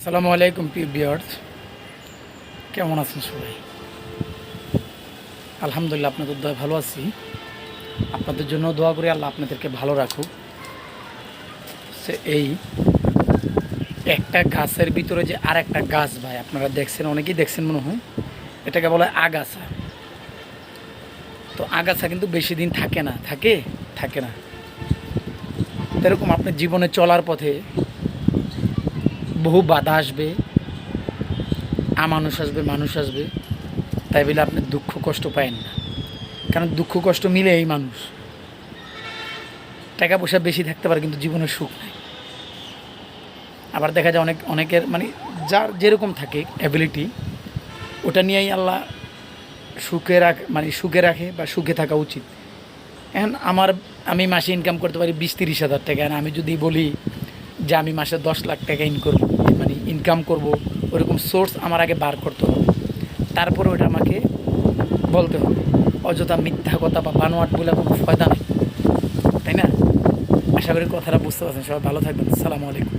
আসসালামু আলাইকুম প্রিয় ভিউয়ার্স, কেমন আছেন সবাই? আলহামদুলিল্লাহ, আপনাদের দোয়া ভালো আছি। আপনাদের জন্য দোয়া করি আল্লাহ আপনাদেরকে ভালো রাখুক। এই একটা গাছের ভিতরে যে আর একটা গাছ, ভাই আপনারা দেখছেন, অনেকেই দেখছেন মনে হয়, এটাকে বলে আগাছা। তো আগাছা কিন্তু বেশি দিন থাকে না, থাকে না। এরকম আপনার জীবনে চলার পথে বহু বাধা আসবে, মানুষ আসবে, তাই বলে আপনি দুঃখ কষ্ট পায়েন না। কারণ দুঃখ কষ্ট মিলে এই মানুষ। টাকা পয়সা বেশি থাকতে পারে কিন্তু জীবনের সুখ নাই। আবার দেখা যায় অনেকের মানে যার যেরকম থাকে অ্যাবিলিটি, ওটা নিয়েই আল্লাহ সুখে রাখে বা সুখে থাকা উচিত। এখন আমি মাসে ইনকাম করতে পারি 20-30 হাজার টাকা। আমি যদি বলি যে আমি মাসে 10 লাখ টাকা ইনকাম করব, ওরকম সোর্স আমার আগে বার করতে হবে। তারপরে ওটা আমাকে বলতে হবে। অযথা মিথ্যা কথা বা বানোয়াট বলে কোনো ফায়দা নেই, তাই না? আশা করি কথাটা বুঝতে পারছেন। সবাই ভালো থাকবেন। আসসালামু আলাইকুম।